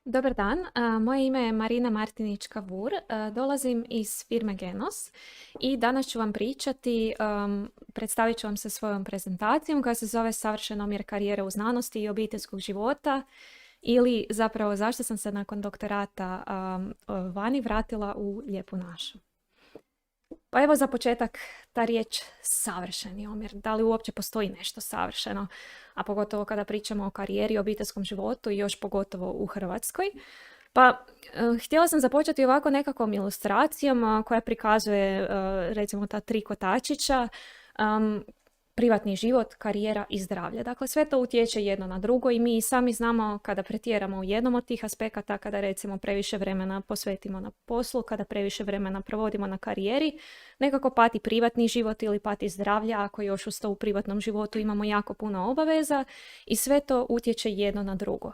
Dobar dan, moje ime je Marina Martinić-Kavur, dolazim iz firme Genos i danas ću vam pričati, predstavit ću vam se svojom prezentacijom koja se zove Savršen omjer karijere u znanosti i obiteljskog života ili zapravo zašto sam se nakon doktorata vani vratila u lijepu našu. Pa evo za početak ta riječ savršeni omjer. Da li uopće postoji nešto savršeno? A pogotovo kada pričamo o karijeri i obiteljskom životu i još pogotovo u Hrvatskoj. Pa htjela sam započeti ovako nekakvom ilustracijom koja prikazuje recimo ta tri kotačića. Privatni život, karijera i zdravlje. Dakle, sve to utječe jedno na drugo i mi sami znamo kada pretjeramo u jednom od tih aspekata, kada recimo previše vremena posvetimo na poslu, kada previše vremena provodimo na karijeri, nekako pati privatni život ili pati zdravlje, ako još uz to u privatnom životu imamo jako puno obaveza i sve to utječe jedno na drugo.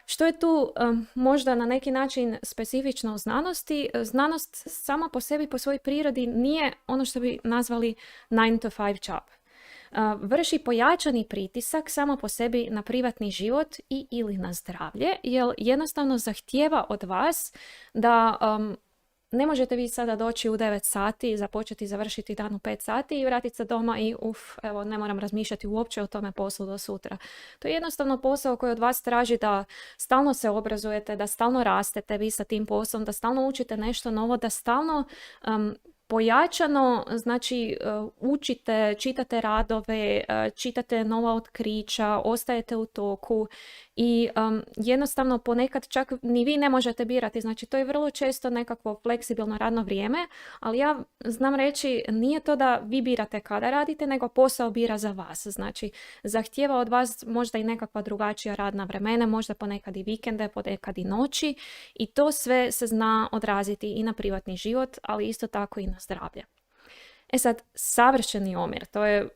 Što je tu možda na neki način specifično u znanosti? Znanost sama po sebi, po svojoj prirodi, nije ono što bi nazvali 9 to 5 job. Vrši pojačani pritisak samo po sebi na privatni život i ili na zdravlje, jer jednostavno zahtijeva od vas da ne možete vi sada doći u 9 sati, započeti završiti dan u 5 sati i vratiti se doma i evo ne moram razmišljati uopće o tome poslu do sutra. To je jednostavno posao koji od vas traži da stalno se obrazujete, da stalno rastete vi sa tim poslom, da stalno učite nešto novo, da stalno pojačano, znači učite, čitate radove, čitate nova otkrića, ostajete u toku i jednostavno ponekad čak ni vi ne možete birati, znači to je vrlo često nekakvo fleksibilno radno vrijeme, ali ja znam reći nije to da vi birate kada radite, nego posao bira za vas, znači zahtijeva od vas možda i nekakva drugačija radna vremena, možda ponekad i vikende, ponekad i noći i to sve se zna odraziti i na privatni život, ali isto tako i na zdravlje. E sad, savršeni omjer, to je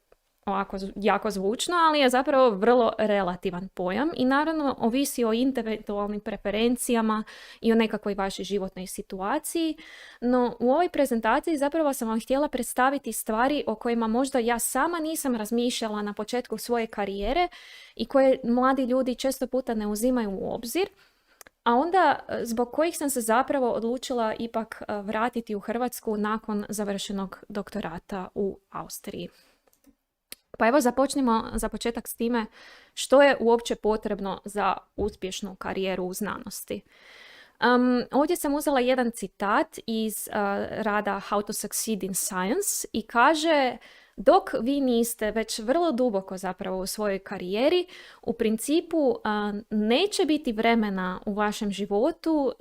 ovako jako zvučno, ali je zapravo vrlo relativan pojam i naravno ovisi o individualnim preferencijama i o nekakvoj vašoj životnoj situaciji, no u ovoj prezentaciji zapravo sam vam htjela predstaviti stvari o kojima možda ja sama nisam razmišljala na početku svoje karijere i koje mladi ljudi često puta ne uzimaju u obzir, a onda zbog kojih sam se zapravo odlučila ipak vratiti u Hrvatsku nakon završenog doktorata u Austriji. Pa evo započnimo za početak s time što je uopće potrebno za uspješnu karijeru u znanosti. Ovdje sam uzela jedan citat iz rada How to Succeed in Science i kaže: dok vi niste već vrlo duboko zapravo u svojoj karijeri, u principu neće biti vremena u vašem životu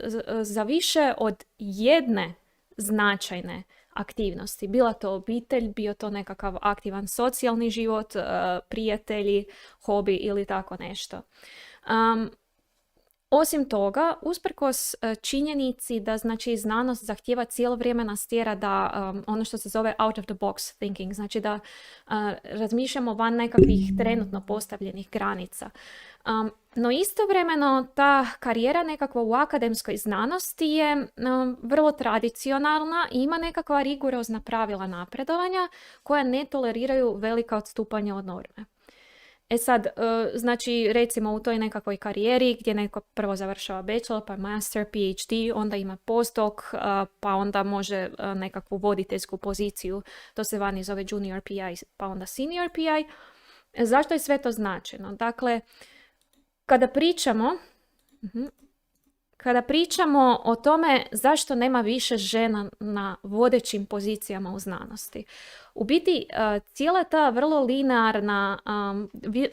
za više od jedne značajne aktivnosti. Bila to obitelj, bio to nekakav aktivan socijalni život, prijatelji, hobi ili tako nešto. Osim toga, usprkos činjenici da znači znanost zahtijeva cijelo vrijeme nas tjera da ono što se zove out of the box thinking, znači da razmišljamo van nekakvih trenutno postavljenih granica. No istovremeno ta karijera nekakva u akademskoj znanosti je vrlo tradicionalna i ima nekakva rigorozna pravila napredovanja koja ne toleriraju velika odstupanja od norme. E sad, znači recimo u toj nekakvoj karijeri gdje neko prvo završava bachelor, pa master, PhD, onda ima postdoc, pa onda može nekakvu voditeljsku poziciju, to se vani zove junior PI, pa onda senior PI. Zašto je sve to značajno? Dakle, kada pričamo o tome zašto nema više žena na vodećim pozicijama u znanosti, u biti cijela ta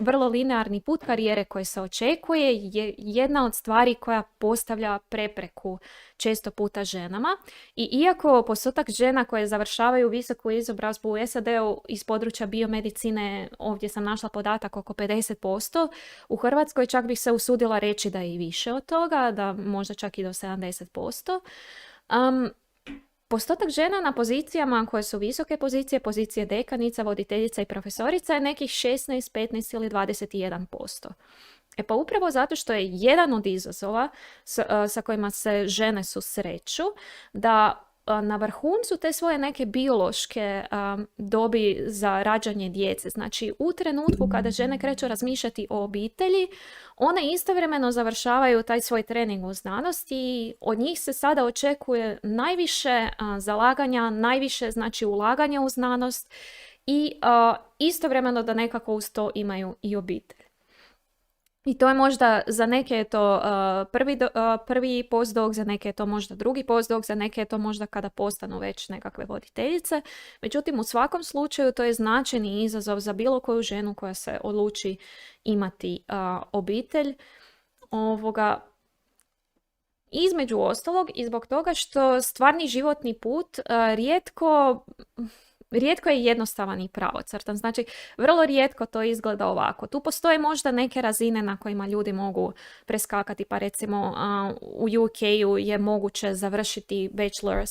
vrlo linearni put karijere koji se očekuje je jedna od stvari koja postavlja prepreku često puta ženama i iako postotak žena koje završavaju visoku izobrazbu u SAD-u iz područja biomedicine, ovdje sam našla podatak oko 50%, u Hrvatskoj čak bih se usudila reći da je i više od toga, da možda čak i do 70%. Postotak žena na pozicijama koje su visoke pozicije, pozicije dekanica, voditeljica i profesorica je nekih 16, 15 ili 21%. E pa upravo zato što je jedan od izazova sa kojima se žene susreću da na vrhuncu te svoje neke biološke dobi za rađanje djece. Znači, u trenutku kada žene kreću razmišljati o obitelji, one istovremeno završavaju taj svoj trening u znanosti i od njih se sada očekuje najviše zalaganja, najviše znači ulaganja u znanost i istovremeno da nekako uz to imaju i obitelj. I to je možda, za neke je to prvi postdoc, za neke je to možda drugi postdoc, za neke je to možda kada postanu već nekakve voditeljice. Međutim, u svakom slučaju to je značajni izazov za bilo koju ženu koja se odluči imati obitelj. Između ostalog i zbog toga što stvarni životni put rijetko je jednostavan i pravocrtan. Znači, vrlo rijetko to izgleda ovako. Tu postoje možda neke razine na kojima ljudi mogu preskakati, pa recimo u UK-u je moguće završiti bachelor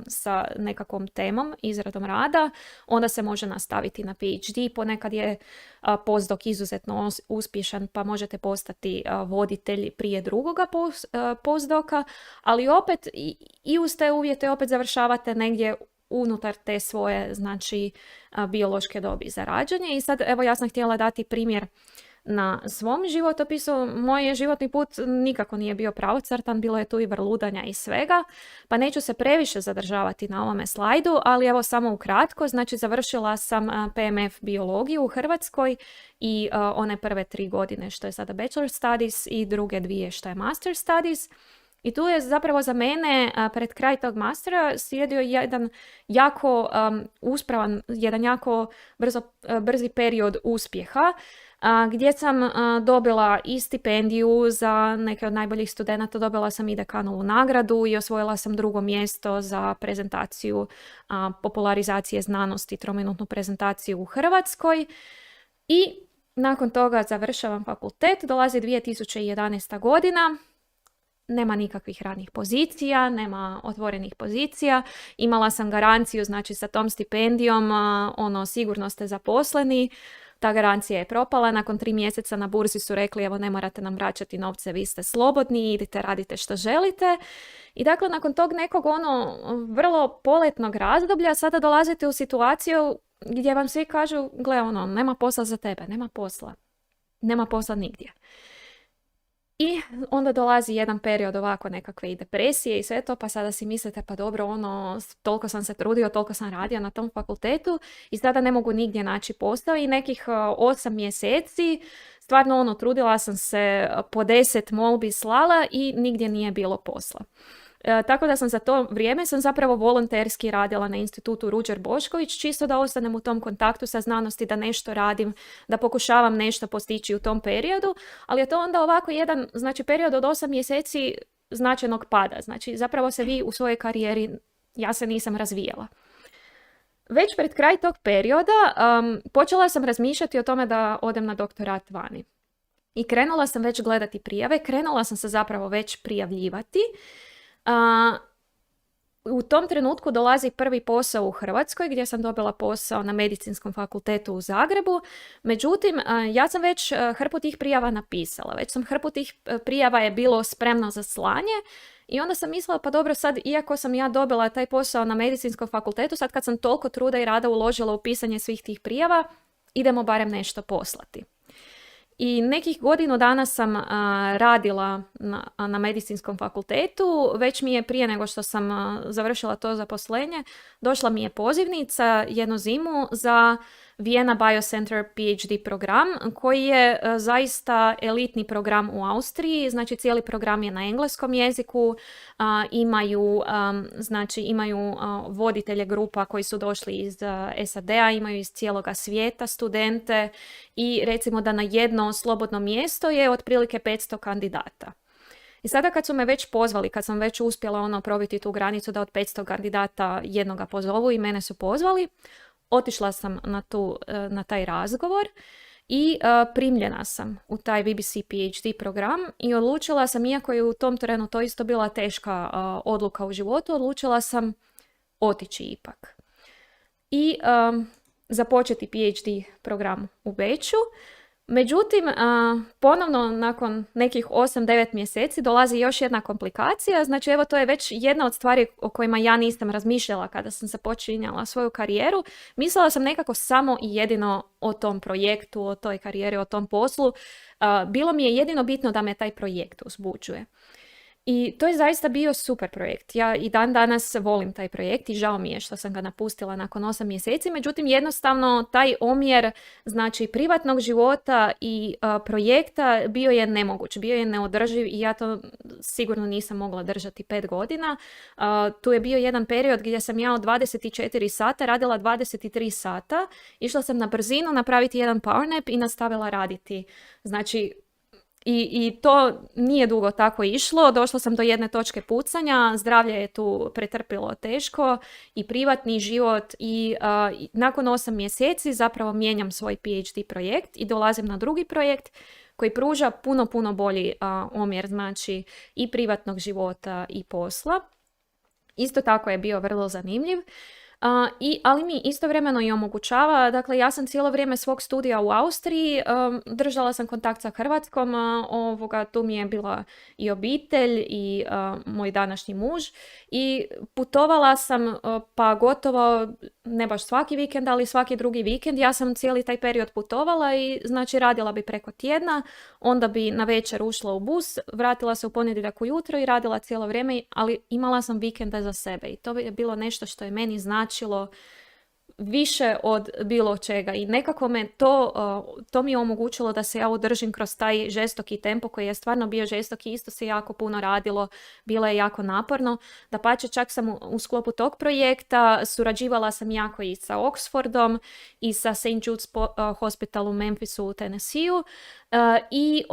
sa nekakvom temom, izradom rada, onda se može nastaviti na PhD, ponekad je postdoc izuzetno uspješan, pa možete postati voditelj prije drugoga postdoca, ali opet i uz te uvjete opet završavate negdje unutar te svoje, znači, biološke dobi za rađanje. I sad, evo, ja sam htjela dati primjer na svom životopisu. Moj životni put nikako nije bio pravocrtan, bilo je tu i vrludanja i svega, pa neću se previše zadržavati na ovome slajdu, ali evo samo ukratko. Znači, završila sam PMF biologiju u Hrvatskoj i one prve 3 godine što je sada Bachelor Studies i druge 2 što je Master Studies. I tu je zapravo za mene pred kraj tog mastera slijedio jedan jako uspravan, jedan jako brzi period uspjeha gdje sam dobila i stipendiju za neke od najboljih studenata, dobila sam i dekanovu nagradu i osvojila sam 2. mjesto za prezentaciju popularizacije znanosti, 3-minutnu prezentaciju u Hrvatskoj. I nakon toga završavam fakultet, dolazi 2011. godina. Nema nikakvih radnih pozicija, nema otvorenih pozicija. Imala sam garanciju, znači sa tom stipendijom, sigurno ste zaposleni. Ta garancija je propala. Nakon 3 mjeseca na burzi su rekli, evo, ne morate nam vraćati novce, vi ste slobodni, idite, radite što želite. I dakle, nakon tog nekog vrlo poletnog razdoblja sada dolazite u situaciju gdje vam svi kažu, gle, nema posla za tebe, nema posla. Nema posla nigdje. I onda dolazi jedan period ovako nekakve i depresije i sve to, pa sada si mislite, pa dobro, toliko sam se trudio, toliko sam radio na tom fakultetu i sada ne mogu nigdje naći posao i nekih 8 mjeseci stvarno trudila sam se, po 10 molbi slala i nigdje nije bilo posla. Tako da sam za to vrijeme sam zapravo volonterski radila na institutu Ruđer Bošković, čisto da ostanem u tom kontaktu sa znanosti, da nešto radim, da pokušavam nešto postići u tom periodu, ali je to onda ovako jedan, znači, period od 8 mjeseci značajnog pada. Znači, zapravo se vi u svojoj karijeri, ja se nisam razvijala. Već pred kraj tog perioda počela sam razmišljati o tome da odem na doktorat vani. I krenula sam već gledati prijave, krenula sam se zapravo već prijavljivati. U tom trenutku dolazi prvi posao u Hrvatskoj gdje sam dobila posao na Medicinskom fakultetu u Zagrebu. Međutim, ja sam već hrpu tih prijava napisala. Već sam hrpu tih prijava je bilo spremno za slanje i onda sam mislila, pa dobro, sad iako sam ja dobila taj posao na Medicinskom fakultetu, sad kad sam toliko truda i rada uložila u pisanje svih tih prijava, idemo barem nešto poslati. I nekih godinu dana sam radila na Medicinskom fakultetu. Već mi je prije nego što sam završila to zaposlenje, došla mi je pozivnica jednu zimu za Vienna Biocenter PhD program, koji je zaista elitni program u Austriji. Znači, cijeli program je na engleskom jeziku. Imaju voditelje grupa koji su došli iz SAD-a, imaju iz cijeloga svijeta studente i recimo da na jedno slobodno mjesto je otprilike 500 kandidata. I sada kad su me već pozvali, kad sam već uspjela probiti tu granicu da od 500 kandidata jednoga pozovu i mene su pozvali, otišla sam na taj razgovor i primljena sam u taj VBC PhD program i odlučila sam, iako je u tom trenu to isto bila teška odluka u životu, odlučila sam otići ipak. I započeti PhD program u Beču. Međutim, ponovno nakon nekih 8-9 mjeseci dolazi još jedna komplikacija. Znači, evo, to je već jedna od stvari o kojima ja nisam razmišljala kada sam započinjala svoju karijeru. Mislila sam nekako samo i jedino o tom projektu, o toj karijeri, o tom poslu. Bilo mi je jedino bitno da me taj projekt uzbuđuje. I to je zaista bio super projekt. Ja i dan danas volim taj projekt i žao mi je što sam ga napustila nakon 8 mjeseci. Međutim, jednostavno taj omjer, znači, privatnog života i projekta bio je nemoguć, bio je neodrživ i ja to sigurno nisam mogla držati 5 godina. Tu je bio jedan period gdje sam ja od 24 sata radila 23 sata. Išla sam na brzinu napraviti jedan power nap i nastavila raditi. Znači, I to nije dugo tako išlo, došla sam do jedne točke pucanja, zdravlje je tu pretrpilo teško i privatni život i nakon 8 mjeseci zapravo mijenjam svoj PhD projekt i dolazim na drugi projekt koji pruža puno bolji omjer, znači, i privatnog života i posla. Isto tako je bio vrlo zanimljiv. Ali mi istovremeno i omogućava, dakle, ja sam cijelo vrijeme svog studija u Austriji, držala sam kontakt sa Hrvatskom, tu mi je bila i obitelj i moj današnji muž i putovala sam pa gotovo, ne baš svaki vikend, ali svaki drugi vikend. Ja sam cijeli taj period putovala i znači radila bi preko tjedna, onda bi na večer ušla u bus, vratila se u ponedjeljak ujutro i radila cijelo vrijeme, ali imala sam vikende za sebe i to je bilo nešto što je meni značilo više od bilo čega i nekako me to mi je omogućilo da se ja održim kroz taj žestoki tempo koji je stvarno bio žestok i isto se jako puno radilo, bilo je jako naporno. Dapače, čak sam u sklopu tog projekta surađivala sam jako i sa Oxfordom i sa St. Jude's Hospital u Memphisu u Tennesseeu i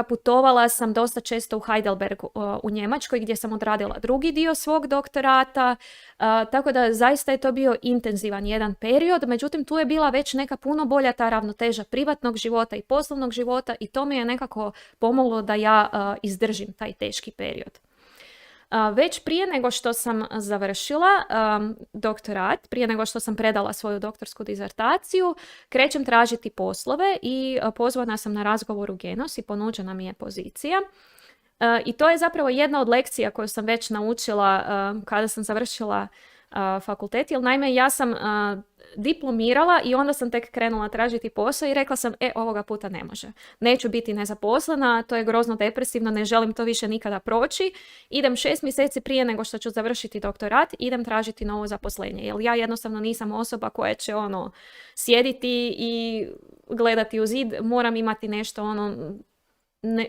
putovala sam dosta često u Heidelberg u Njemačkoj gdje sam odradila drugi dio svog doktorata, tako da zaista je to bio intenzivan jedan period, međutim tu je bila već neka puno bolja ta ravnoteža privatnog života i poslovnog života i to mi je nekako pomoglo da ja izdržim taj teški period. Već prije nego što sam završila doktorat, prije nego što sam predala svoju doktorsku dizertaciju, krećem tražiti poslove i pozvana sam na razgovor u Genos i ponuđena mi je pozicija. I to je zapravo jedna od lekcija koju sam već naučila kada sam završila fakultet, jer naime ja sam diplomirala i onda sam tek krenula tražiti posao i rekla sam, ovoga puta ne može. Neću biti nezaposlena, to je grozno depresivno, ne želim to više nikada proći. Idem 6 mjeseci prije nego što ću završiti doktorat, idem tražiti novo zaposlenje, jer ja jednostavno nisam osoba koja će sjediti i gledati u zid, moram imati nešto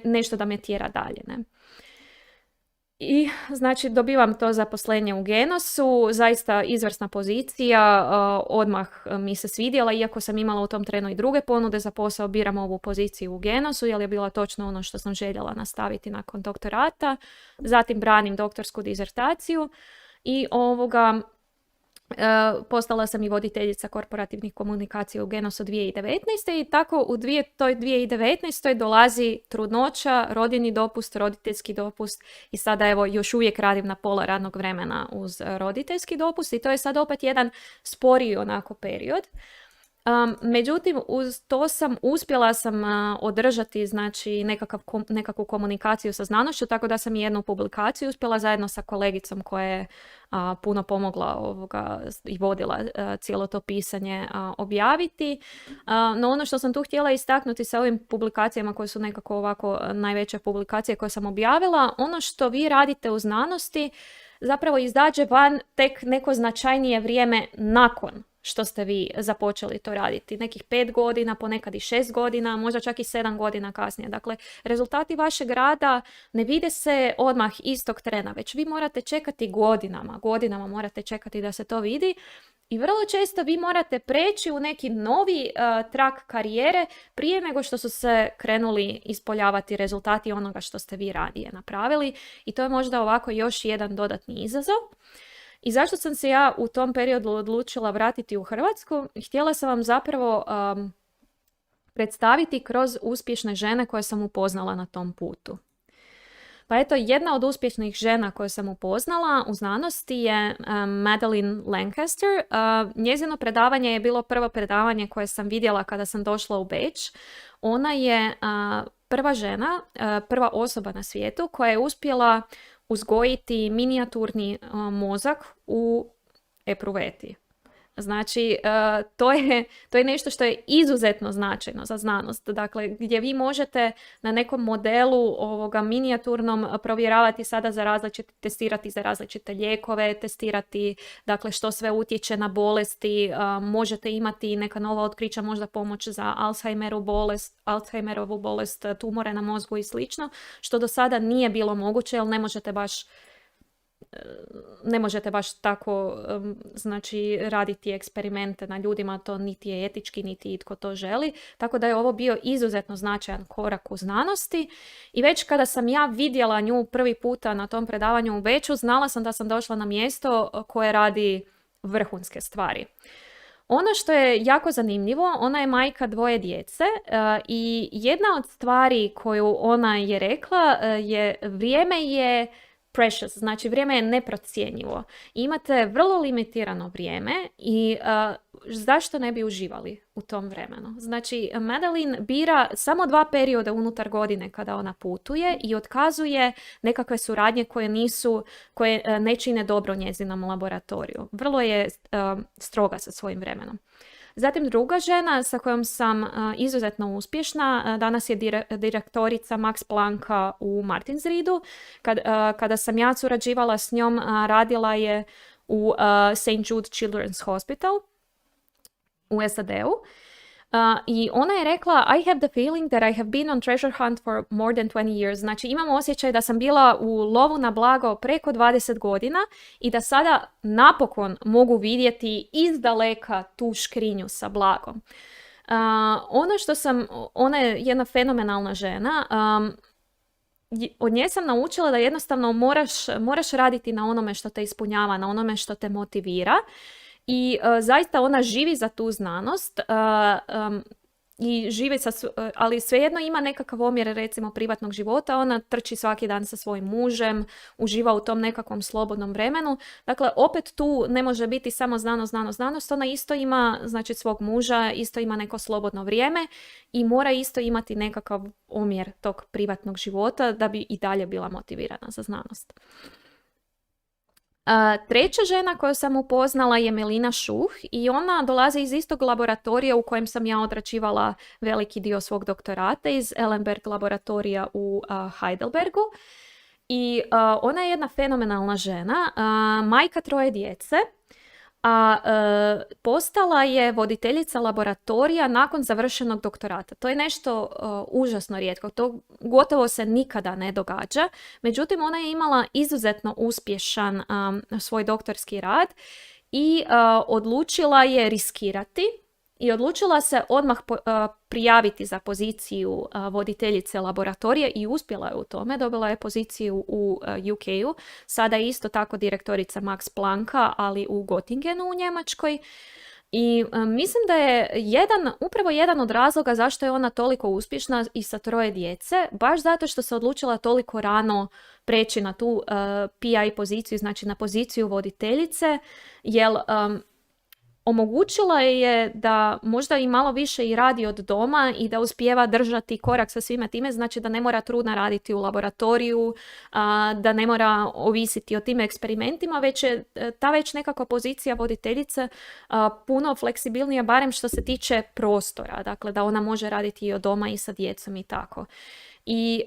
nešto da me tjera dalje, ne? I znači dobivam to zaposlenje u Genosu, zaista izvrsna pozicija, odmah mi se svidjela, iako sam imala u tom trenu i druge ponude za posao, biram ovu poziciju u Genosu jer je bila točno ono što sam željela nastaviti nakon doktorata. Zatim branim doktorsku dizertaciju i postala sam i voditeljica korporativnih komunikacija u Genosu 2019. I tako u toj 2019. dolazi trudnoća, rodiljni dopust, roditeljski dopust i sada evo još uvijek radim na pola radnog vremena uz roditeljski dopust i to je sad opet jedan sporiji onako period. Međutim, uz to uspjela sam održati znači nekakvu komunikaciju sa znanošću, tako da sam i jednu publikaciju uspjela zajedno sa kolegicom koja je puno pomogla i vodila cijelo to pisanje objaviti. No ono što sam tu htjela istaknuti sa ovim publikacijama koje su nekako ovako najveće publikacije koje sam objavila, ono što vi radite u znanosti zapravo izađe van tek neko značajnije vrijeme nakon što ste vi započeli to raditi. Nekih 5 godina, ponekad i 6 godina, možda čak i 7 godina kasnije. Dakle, rezultati vašeg rada ne vide se odmah istog trena, već vi morate čekati godinama morate čekati da se to vidi. I vrlo često vi morate preći u neki novi trak karijere prije nego što su se krenuli ispoljavati rezultati onoga što ste vi ranije napravili. I to je možda ovako još jedan dodatni izazov. I zašto sam se ja u tom periodu odlučila vratiti u Hrvatsku? Htjela sam vam zapravo predstaviti kroz uspješne žene koje sam upoznala na tom putu. Pa eto, jedna od uspješnih žena koju sam upoznala u znanosti je Madeleine Lancaster. Njezino predavanje je bilo prvo predavanje koje sam vidjela kada sam došla u Beč. Ona je prva žena, prva osoba na svijetu koja je uspjela uzgojiti minijaturni mozak u epruveti. Znači, to je nešto što je izuzetno značajno za znanost. Dakle, gdje vi možete na nekom modelu minijaturnom provjeravati sada testirati za različite lijekove, testirati dakle, što sve utječe na bolesti, možete imati neka nova otkrića, možda pomoć za Alzheimerovu bolest, tumore na mozgu i slično, što do sada nije bilo moguće, jer ne možete baš tako znači raditi eksperimente na ljudima, to niti je etički, niti itko to želi. Tako da je ovo bio izuzetno značajan korak u znanosti i već kada sam ja vidjela nju prvi puta na tom predavanju u Beču, znala sam da sam došla na mjesto koje radi vrhunske stvari. Ono što je jako zanimljivo, ona je majka 2 djece i jedna od stvari koju ona je rekla je vrijeme je precious, znači vrijeme je neprocjenjivo. Imate vrlo limitirano vrijeme i zašto ne bi uživali u tom vremenu? Znači, Madeleine bira samo 2 perioda unutar godine kada ona putuje i otkazuje nekakve suradnje koje ne čine dobro njezinom laboratoriju. Vrlo je stroga sa svojim vremenom. Zatim druga žena sa kojom sam izuzetno uspješna, danas je direktorica Max Plancka u Martinsridu. Kada sam ja surađivala s njom, radila je u St. Jude Children's Hospital u SAD-u. I ona je rekla, I have the feeling that I have been on treasure hunt for more than 20 years. Znači imam osjećaj da sam bila u lovu na blago preko 20 godina i da sada napokon mogu vidjeti izdaleka tu škrinju sa blagom. Ona je jedna fenomenalna žena. Od nje sam naučila da jednostavno moraš raditi na onome što te ispunjava, na onome što te motivira. I zaista ona živi za tu znanost i živi ali svejedno ima nekakav omjer recimo privatnog života. Ona trči svaki dan sa svojim mužem, uživa u tom nekakvom slobodnom vremenu. Dakle, opet tu ne može biti samo znanost. Ona isto ima znači, svog muža, isto ima neko slobodno vrijeme i mora isto imati nekakav omjer tog privatnog života da bi i dalje bila motivirana za znanost. Treća žena koju sam upoznala je Melina Schuh i ona dolazi iz istog laboratorija u kojem sam ja odrađivala veliki dio svog doktorata, iz Ellenberg laboratorija u Heidelbergu. I ona je jedna fenomenalna žena, majka 3 djece, a postala je voditeljica laboratorija nakon završenog doktorata. To je nešto užasno rijetko, to gotovo se nikada ne događa. Međutim, ona je imala izuzetno uspješan svoj doktorski rad i odlučila je riskirati i odlučila se odmah prijaviti za poziciju voditeljice laboratorija i uspjela je u tome. Dobila je poziciju u UK-u. Sada je isto tako direktorica Max Plancka, ali u Göttingenu u Njemačkoj. I mislim da je upravo jedan od razloga zašto je ona toliko uspješna i sa 3 djece, baš zato što se odlučila toliko rano preći na tu PI poziciju, znači na poziciju voditeljice, jer omogućila je da možda i malo više i radi od doma i da uspijeva držati korak sa svime time, znači da ne mora trudna raditi u laboratoriju, da ne mora ovisiti o tim eksperimentima, već je ta već nekakva pozicija voditeljice puno fleksibilnija, barem što se tiče prostora, dakle da ona može raditi i od doma i sa djecom i tako. I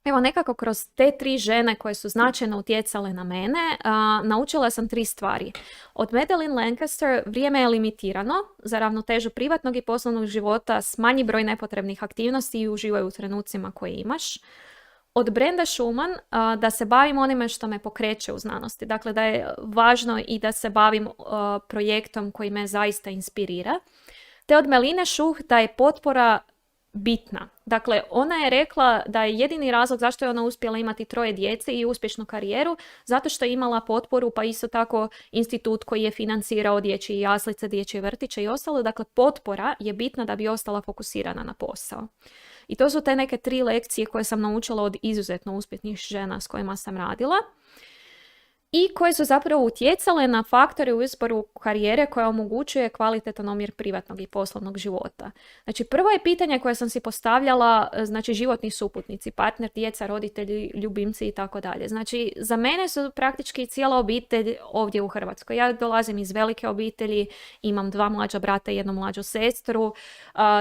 evo nekako kroz te 3 žene koje su značajno utjecale na mene, naučila sam 3 stvari. Od Madeleine Lancaster vrijeme je limitirano, za ravnotežu privatnog i poslovnog života smanji broj nepotrebnih aktivnosti i uživaj u trenucima koje imaš. Od Brenda Schumann da se bavim onime što me pokreće u znanosti. Dakle, da je važno i da se bavim projektom koji me zaista inspirira. Te od Meline Schuh da je potpora bitna. Dakle, ona je rekla da je jedini razlog zašto je ona uspjela imati 3 djece i uspješnu karijeru, zato što je imala potporu, pa isto tako institut koji je financirao dječje jaslice, dječje vrtiće i ostalo. Dakle, potpora je bitna da bi ostala fokusirana na posao. I to su te neke 3 lekcije koje sam naučila od izuzetno uspješnih žena s kojima sam radila i koje su zapravo utjecale na faktore u izboru karijere koja omogućuje kvalitetan omjer privatnog i poslovnog života. Znači, prvo je pitanje koje sam si postavljala, znači životni suputnici, partner, djeca, roditelji, ljubimci i tako dalje. Znači, za mene su praktički cijela obitelj ovdje u Hrvatskoj. Ja dolazim iz velike obitelji, imam 2 mlađa brata i 1 mlađu sestru.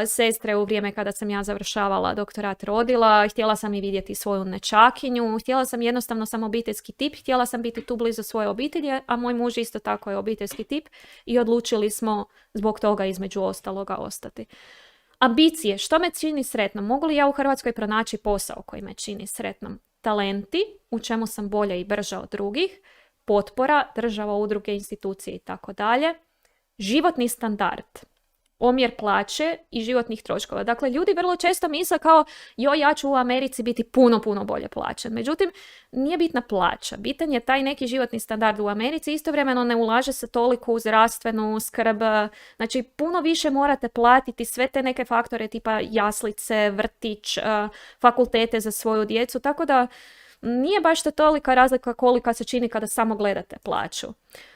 Sestra je u vrijeme kada sam ja završavala doktorat rodila, htjela sam i vidjeti svoju nečakinju, htjela sam jednostavno sam obiteljski tip, htjela sam biti tu blizu svoje obitelji, a moj muž isto tako je obiteljski tip i odlučili smo zbog toga između ostaloga ostati. Ambicije, što me čini sretnom? Mogu li ja u Hrvatskoj pronaći posao koji me čini sretnom? Talenti, u čemu sam bolja i brža od drugih, potpora, država, udruge, institucije i tako dalje, životni standard, omjer plaće i životnih troškova. Dakle, ljudi vrlo često misle kao ja ću u Americi biti puno bolje plaćen. Međutim, nije bitna plaća. Bitan je taj neki životni standard u Americi. Istovremeno ne ulaže se toliko u zdravstvenu skrb. Znači, puno više morate platiti sve te neke faktore tipa jaslice, vrtić, fakultete za svoju djecu. Tako da nije baš to tolika razlika kolika se čini kada samo gledate plaću.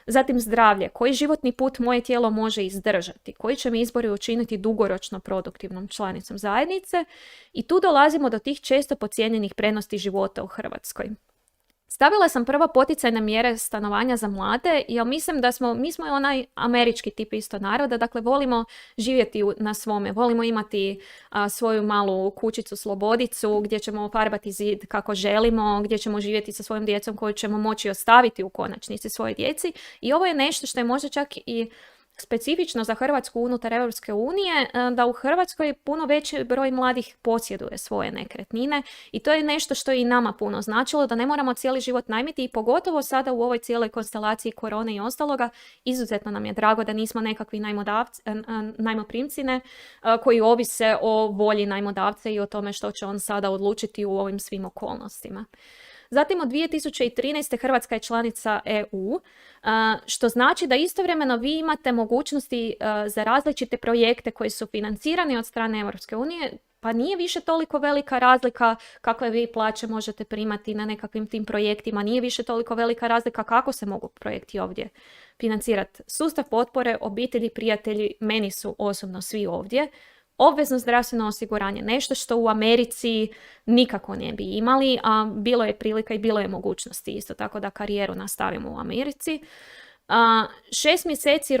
Zatim zdravlje. Koji životni put moje tijelo može izdržati? Koji će mi izbori učiniti dugoročno produktivnom članicom zajednice? I tu dolazimo do tih često podcijenjenih prednosti života u Hrvatskoj. Stavila sam prvo poticajne mjere stanovanja za mlade, jer mislim da mi smo onaj američki tip isto naroda, dakle volimo živjeti na svome, volimo imati svoju malu kućicu, slobodicu, gdje ćemo farbati zid kako želimo, gdje ćemo živjeti sa svojom djecom koju ćemo moći ostaviti u konačnici svojoj djeci. I ovo je nešto što je možda čak i specifično za Hrvatsku unutar Europske unije, da u Hrvatskoj puno veći broj mladih posjeduje svoje nekretnine i to je nešto što je i nama puno značilo, da ne moramo cijeli život najmiti i pogotovo sada u ovoj cijeloj konstelaciji korone i ostaloga. Izuzetno nam je drago da nismo nekakvi najmoprimcine koji ovise o volji najmodavca i o tome što će on sada odlučiti u ovim svim okolnostima. Zatim od 2013. Hrvatska je članica EU, što znači da istovremeno vi imate mogućnosti za različite projekte koji su financirani od strane Europske unije, pa nije više toliko velika razlika kakve vi plaće možete primati na nekakvim tim projektima, nije više toliko velika razlika kako se mogu projekti ovdje financirati. Sustav potpore, obitelji, prijatelji, meni su osobno svi ovdje. Obvezno zdravstveno osiguranje, nešto što u Americi nikako ne bi imali, a bilo je prilika i bilo je mogućnosti isto tako da karijeru nastavimo u Americi. 6 mjeseci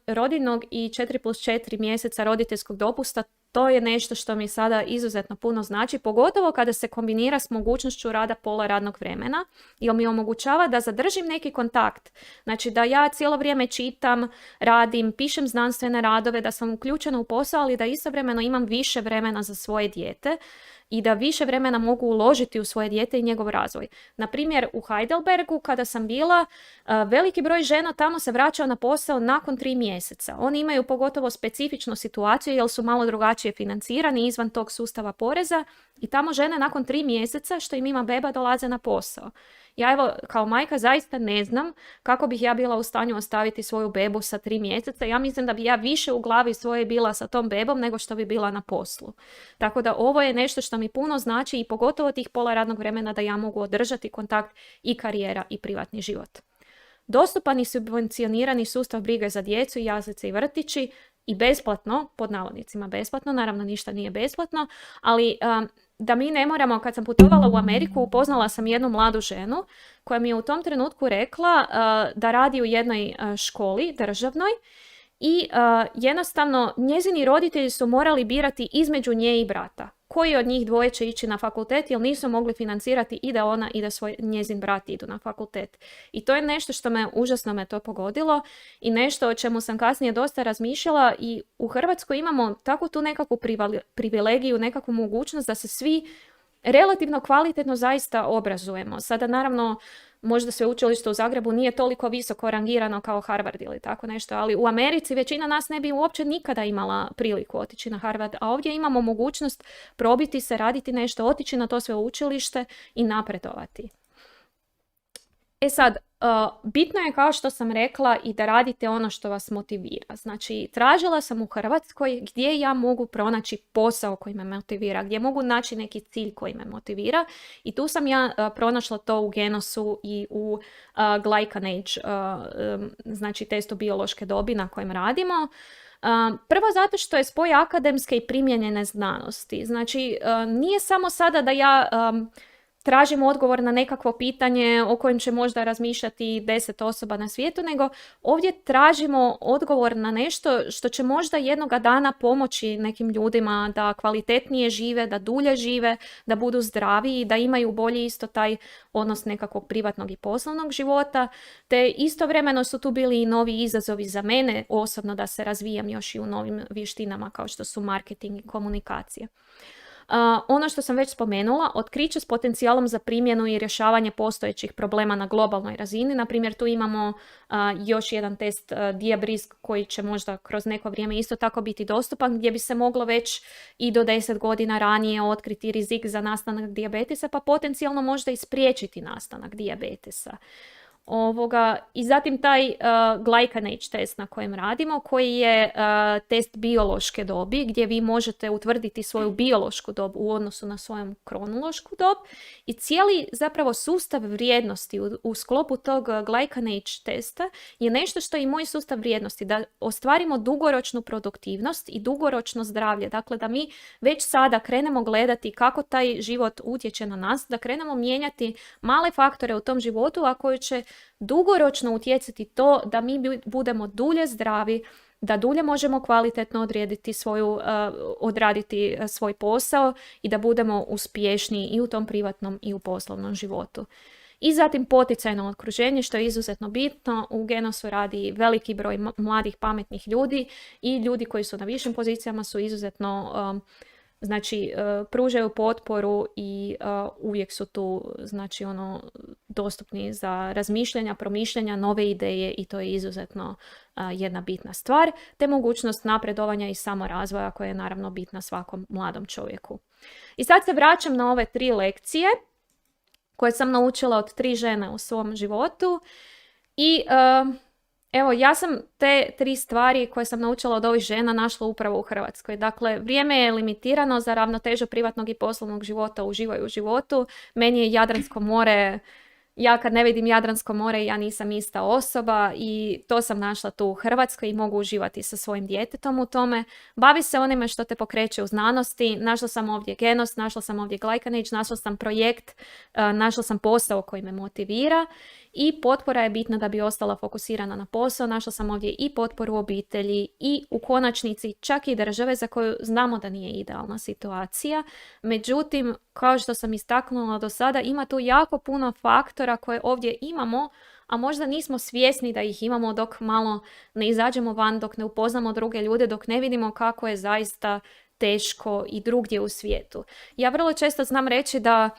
rodiljnog i 4+4 mjeseca roditeljskog dopusta, to je nešto što mi sada izuzetno puno znači, pogotovo kada se kombinira s mogućnošću rada pola radnog vremena i mi omogućava da zadržim neki kontakt. Znači da ja cijelo vrijeme čitam, radim, pišem znanstvene radove, da sam uključena u posao, ali da istovremeno imam više vremena za svoje dijete i da više vremena mogu uložiti u svoje dijete i njegov razvoj. Na primjer, u Heidelbergu, kada sam bila, veliki broj žena tamo se vraćao na posao nakon 3 mjeseca. Oni imaju pogotovo specifičnu situaciju jer su malo drugačije financirani izvan tog sustava poreza i tamo žene nakon 3 mjeseca što im ima beba dolaze na posao. Ja evo kao majka zaista ne znam kako bih ja bila u stanju ostaviti svoju bebu sa 3 mjeseca. Ja mislim da bi ja više u glavi svoje bila sa tom bebom nego što bi bila na poslu. Tako da ovo je nešto što mi puno znači i pogotovo tih pola radnog vremena da ja mogu održati kontakt i karijera i privatni život. Dostupan i subvencionirani sustav brige za djecu, jaslice i vrtići i besplatno, pod navodnicima besplatno, naravno ništa nije besplatno, ali da mi ne moramo, kad sam putovala u Ameriku, upoznala sam jednu mladu ženu koja mi je u tom trenutku rekla da radi u jednoj školi državnoj i jednostavno njezini roditelji su morali birati između nje i brata. Koji od njih dvoje će ići na fakultet jer nisu mogli financirati i da ona i da njezin brat idu na fakultet. I to je nešto što užasno me to pogodilo i nešto o čemu sam kasnije dosta razmišljala i u Hrvatskoj imamo takvu tu nekakvu privilegiju, nekakvu mogućnost da se svi relativno kvalitetno zaista obrazujemo. Sada naravno možda sveučilište u Zagrebu nije toliko visoko rangirano kao Harvard ili tako nešto, ali u Americi većina nas ne bi uopće nikada imala priliku otići na Harvard, a ovdje imamo mogućnost probiti se, raditi nešto, otići na to sveučilište i napredovati. E sad, Bitno je, kao što sam rekla, i da radite ono što vas motivira. Znači, tražila sam u Hrvatskoj gdje ja mogu pronaći posao koji me motivira, gdje mogu naći neki cilj koji me motivira, i tu sam ja pronašla to u Genosu i u Glycanage, znači testu biološke dobi na kojem radimo. Prvo zato što je spoj akademske i primijenjene znanosti. Znači, nije samo sada da ja tražim odgovor na nekakvo pitanje o kojem će možda razmišljati 10 osoba na svijetu, nego ovdje tražimo odgovor na nešto što će možda jednoga dana pomoći nekim ljudima da kvalitetnije žive, da dulje žive, da budu zdraviji, da imaju bolji isto taj odnos nekakvog privatnog i poslovnog života, te istovremeno su tu bili i novi izazovi za mene osobno da se razvijam još i u novim vještinama kao što su marketing i komunikacija. Ono što sam već spomenula, otkriće s potencijalom za primjenu i rješavanje postojećih problema na globalnoj razini. Na primjer, tu imamo još jedan test Diabrisk koji će možda kroz neko vrijeme isto tako biti dostupan, gdje bi se moglo već i do 10 godina ranije otkriti rizik za nastanak dijabetesa, pa potencijalno možda i spriječiti nastanak dijabetesa. I zatim taj Glycanage test na kojem radimo, koji je test biološke dobi, gdje vi možete utvrditi svoju biološku dob u odnosu na svoju kronološku dob, i cijeli zapravo sustav vrijednosti u sklopu tog Glycanage testa je nešto što je i moj sustav vrijednosti, da ostvarimo dugoročnu produktivnost i dugoročno zdravlje. Dakle, da mi već sada krenemo gledati kako taj život utječe na nas, da krenemo mijenjati male faktore u tom životu, a koji će dugoročno utjecati to da mi budemo dulje zdravi, da dulje možemo kvalitetno odraditi svoj posao i da budemo uspješniji i u tom privatnom i u poslovnom životu. I zatim poticajno okruženje, što je izuzetno bitno. U Genosu radi veliki broj mladih pametnih ljudi i ljudi koji su na višim pozicijama su izuzetno pružaju potporu i uvijek su tu dostupni za razmišljanja, promišljanja, nove ideje, i to je izuzetno jedna bitna stvar, te mogućnost napredovanja i samorazvoja koja je naravno bitna svakom mladom čovjeku. I sad se vraćam na ove 3 lekcije koje sam naučila od 3 žene u svom životu i evo, ja sam te 3 stvari koje sam naučila od ovih žena našla upravo u Hrvatskoj. Dakle, vrijeme je limitirano za ravnotežu privatnog i poslovnog života, uživaj u životu. Meni je Jadransko more, ja kad ne vidim Jadransko more, ja nisam ista osoba, i to sam našla tu u Hrvatskoj i mogu uživati sa svojim djetetom u tome. Bavi se onime što te pokreće u znanosti. Našla sam ovdje Genos, našla sam ovdje Glycanage, našla sam projekt, našla sam posao koji me motivira, i potpora je bitna da bi ostala fokusirana na posao. Našla sam ovdje i potporu obitelji i u konačnici čak i države za koju znamo da nije idealna situacija. Međutim, kao što sam istaknula do sada, ima tu jako puno faktora koje ovdje imamo, a možda nismo svjesni da ih imamo dok malo ne izađemo van, dok ne upoznamo druge ljude, dok ne vidimo kako je zaista teško i drugdje u svijetu. Ja vrlo često znam reći da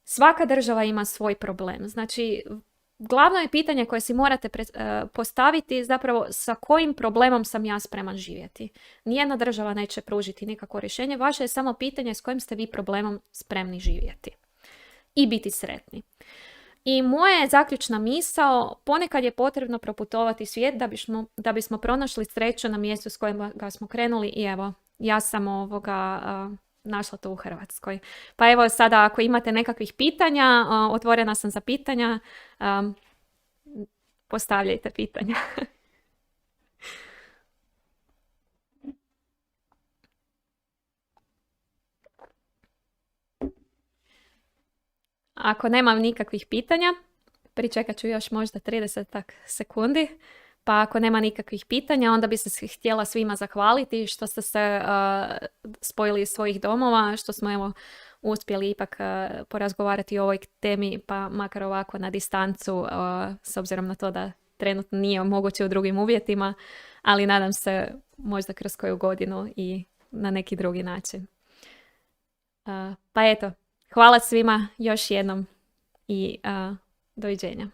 svaka država ima svoj problem. Znači, glavno je pitanje koje si morate postaviti zapravo sa kojim problemom sam ja spreman živjeti. Nijedna država neće pružiti nikakvo rješenje, vaše je samo pitanje s kojim ste vi problemom spremni živjeti i biti sretni. I moja je zaključna misao, ponekad je potrebno proputovati svijet da bismo pronašli sreću na mjestu s kojim ga smo krenuli, i evo, ja sam našla to u Hrvatskoj. Pa evo, sada ako imate nekakvih pitanja, otvorena sam za pitanja, postavljajte pitanja. Ako nemam nikakvih pitanja, pričekat ću još možda 30 sekundi. Pa ako nema nikakvih pitanja, onda bi se htjela svima zahvaliti što ste se spojili iz svojih domova, što smo evo uspjeli ipak porazgovarati o ovoj temi, pa makar ovako na distancu, s obzirom na to da trenutno nije moguće u drugim uvjetima, ali nadam se možda kroz koju godinu i na neki drugi način. Pa eto, hvala svima još jednom i doviđenja.